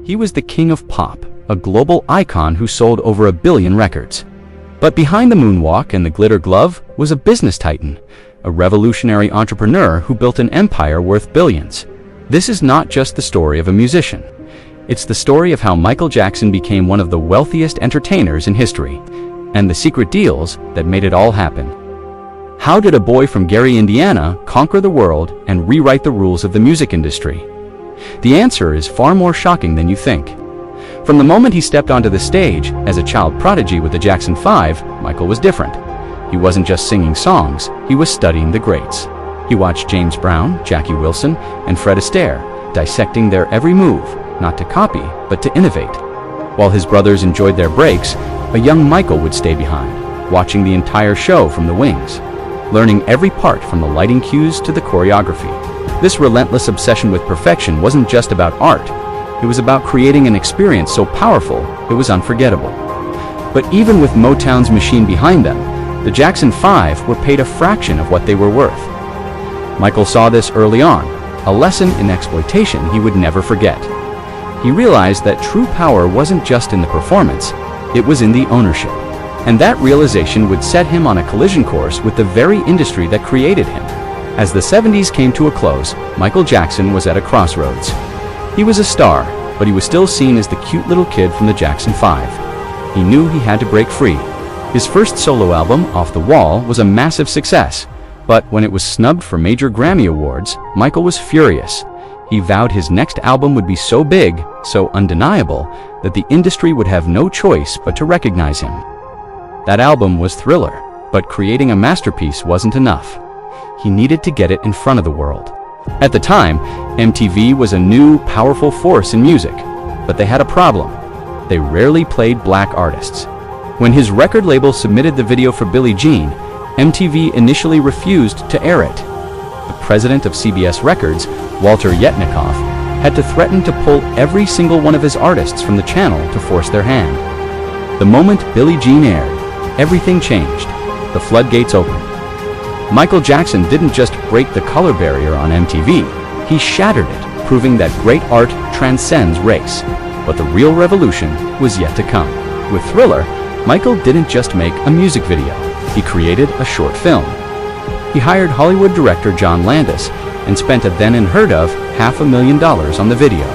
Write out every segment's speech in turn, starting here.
He was the king of pop, a global icon who sold over 1 billion records. But behind the moonwalk and the glitter glove was a business titan, a revolutionary entrepreneur who built an empire worth billions. This is not just the story of a musician. It's the story of how Michael Jackson became one of the wealthiest entertainers in history, and the secret deals that made it all happen. How did a boy from Gary, Indiana, conquer the world and rewrite the rules of the music industry? The answer is far more shocking than you think. From the moment he stepped onto the stage as a child prodigy with the Jackson 5, Michael was different. He wasn't just singing songs, he was studying the greats. He watched James Brown, Jackie Wilson, and Fred Astaire, dissecting their every move, not to copy, but to innovate. While his brothers enjoyed their breaks, a young Michael would stay behind, watching the entire show from the wings, learning every part from the lighting cues to the choreography. This relentless obsession with perfection wasn't just about art. It was about creating an experience so powerful, it was unforgettable. But even with Motown's machine behind them, the Jackson 5 were paid a fraction of what they were worth. Michael saw this early on, a lesson in exploitation he would never forget. He realized that true power wasn't just in the performance, it was in the ownership. And that realization would set him on a collision course with the very industry that created him. As the 70s came to a close, Michael Jackson was at a crossroads. He was a star, but he was still seen as the cute little kid from the Jackson 5. He knew he had to break free. His first solo album, Off the Wall, was a massive success, but when it was snubbed for major Grammy Awards, Michael was furious. He vowed his next album would be so big, so undeniable, that the industry would have no choice but to recognize him. That album was Thriller, but creating a masterpiece wasn't enough. He needed to get it in front of the world. At the time, MTV was a new, powerful force in music, but they had a problem. They rarely played black artists. When his record label submitted the video for Billie Jean, MTV initially refused to air it. The president of CBS Records, Walter Yetnikoff, had to threaten to pull every single one of his artists from the channel to force their hand. The moment Billie Jean aired, everything changed. The floodgates opened. Michael Jackson didn't just break the color barrier on MTV, he shattered it, proving that great art transcends race. But the real revolution was yet to come. With Thriller, Michael didn't just make a music video, he created a short film. He hired Hollywood director John Landis and spent a then unheard of $500,000 on the video.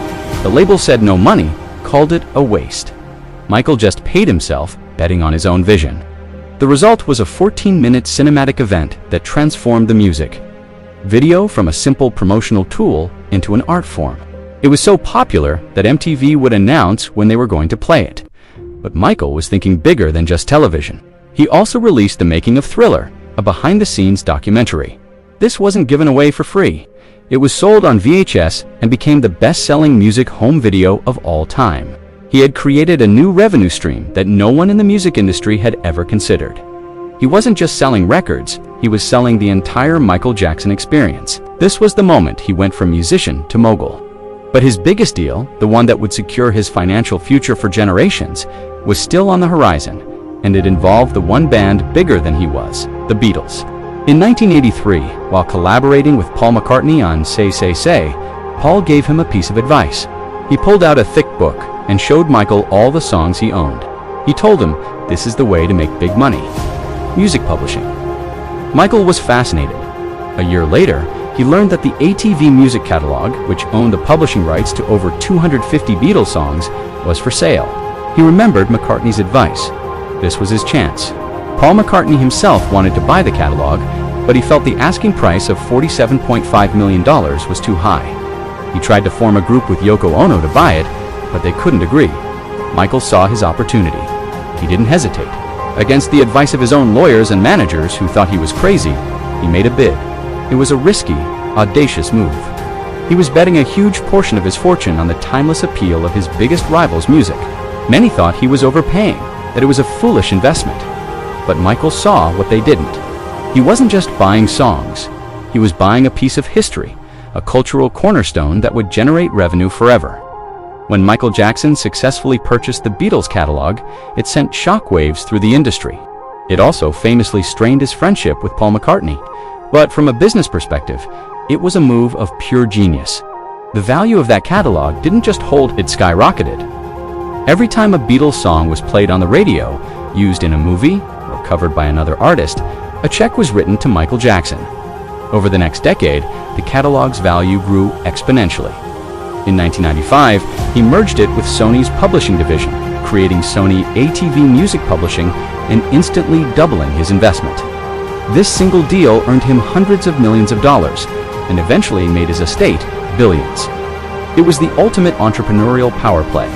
The label said no money, called it a waste. Michael just paid himself, betting on his own vision. The result was a 14-minute cinematic event that transformed the music. Video from a simple promotional tool into an art form. It was so popular that MTV would announce when they were going to play it. But Michael was thinking bigger than just television. He also released the making of Thriller, a behind-the-scenes documentary. This wasn't given away for free. It was sold on VHS and became the best-selling music home video of all time. He had created a new revenue stream that no one in the music industry had ever considered. He wasn't just selling records, he was selling the entire Michael Jackson experience. This was the moment he went from musician to mogul. But his biggest deal, the one that would secure his financial future for generations, was still on the horizon, and it involved the one band bigger than he was, the Beatles. In 1983, while collaborating with Paul McCartney on Say Say Say, Paul gave him a piece of advice. He pulled out a thick book and showed Michael all the songs he owned. He told him, this is the way to make big money. Music publishing. Michael was fascinated. A year later, he learned that the ATV music catalog, which owned the publishing rights to over 250 Beatles songs, was for sale. He remembered McCartney's advice. This was his chance. Paul McCartney himself wanted to buy the catalog, but he felt the asking price of $47.5 million was too high. He tried to form a group with Yoko Ono to buy it, but they couldn't agree. Michael saw his opportunity. He didn't hesitate. Against the advice of his own lawyers and managers who thought he was crazy, he made a bid. It was a risky, audacious move. He was betting a huge portion of his fortune on the timeless appeal of his biggest rival's music. Many thought he was overpaying, that it was a foolish investment. But Michael saw what they didn't. He wasn't just buying songs. He was buying a piece of history, a cultural cornerstone that would generate revenue forever. When Michael Jackson successfully purchased the Beatles catalog, it sent shockwaves through the industry. It also famously strained his friendship with Paul McCartney. But from a business perspective, it was a move of pure genius. The value of that catalog didn't just hold, it skyrocketed. Every time a Beatles song was played on the radio, used in a movie, or covered by another artist, a check was written to Michael Jackson. Over the next decade, the catalog's value grew exponentially. In 1995, he merged it with Sony's publishing division, creating Sony ATV Music Publishing and instantly doubling his investment. This single deal earned him hundreds of millions of dollars and eventually made his estate billions. It was the ultimate entrepreneurial power play.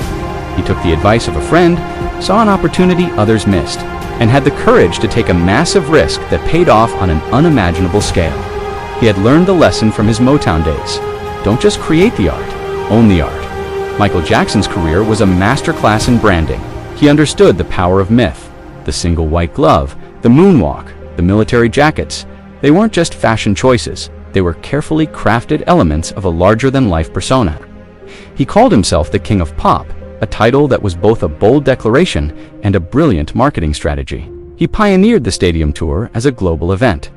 He took the advice of a friend, saw an opportunity others missed, and had the courage to take a massive risk that paid off on an unimaginable scale. He had learned the lesson from his Motown days. Don't just create the art, own the art. Michael Jackson's career was a masterclass in branding. He understood the power of myth. The single white glove, the moonwalk, the military jackets. They weren't just fashion choices. They were carefully crafted elements of a larger-than-life persona. He called himself the King of Pop, a title that was both a bold declaration and a brilliant marketing strategy. He pioneered the stadium tour as a global event.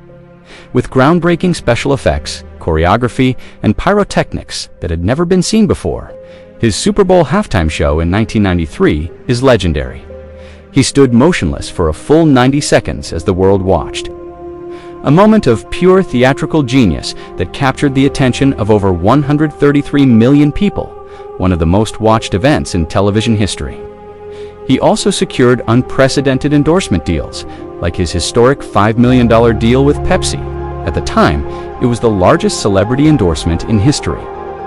With groundbreaking special effects, choreography, and pyrotechnics that had never been seen before, his Super Bowl halftime show in 1993 is legendary. He stood motionless for a full 90 seconds as the world watched. A moment of pure theatrical genius that captured the attention of over 133 million people, one of the most watched events in television history. He also secured unprecedented endorsement deals, like his historic $5 million deal with Pepsi. At the time, it was the largest celebrity endorsement in history.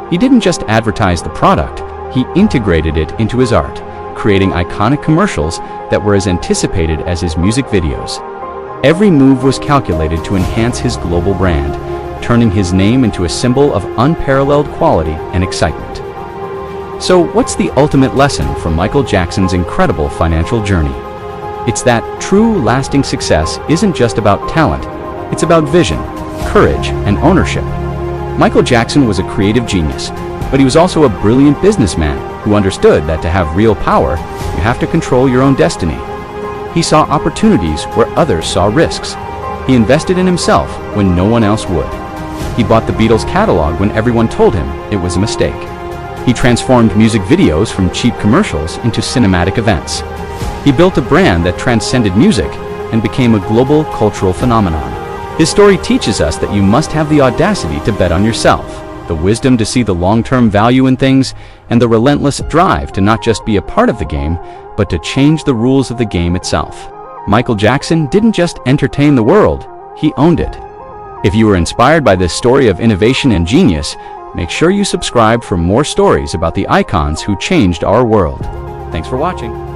He didn't just advertise the product, he integrated it into his art, creating iconic commercials that were as anticipated as his music videos. Every move was calculated to enhance his global brand, turning his name into a symbol of unparalleled quality and excitement. So, what's the ultimate lesson from Michael Jackson's incredible financial journey? It's that true, lasting success isn't just about talent, it's about vision, courage, and ownership. Michael Jackson was a creative genius, but he was also a brilliant businessman who understood that to have real power, you have to control your own destiny. He saw opportunities where others saw risks. He invested in himself when no one else would. He bought the Beatles catalog when everyone told him it was a mistake. He transformed music videos from cheap commercials into cinematic events. He built a brand that transcended music and became a global cultural phenomenon. His story teaches us that you must have the audacity to bet on yourself, the wisdom to see the long-term value in things, and the relentless drive to not just be a part of the game, but to change the rules of the game itself. Michael Jackson didn't just entertain the world, he owned it. If you were inspired by this story of innovation and genius, make sure you subscribe for more stories about the icons who changed our world. Thanks for watching.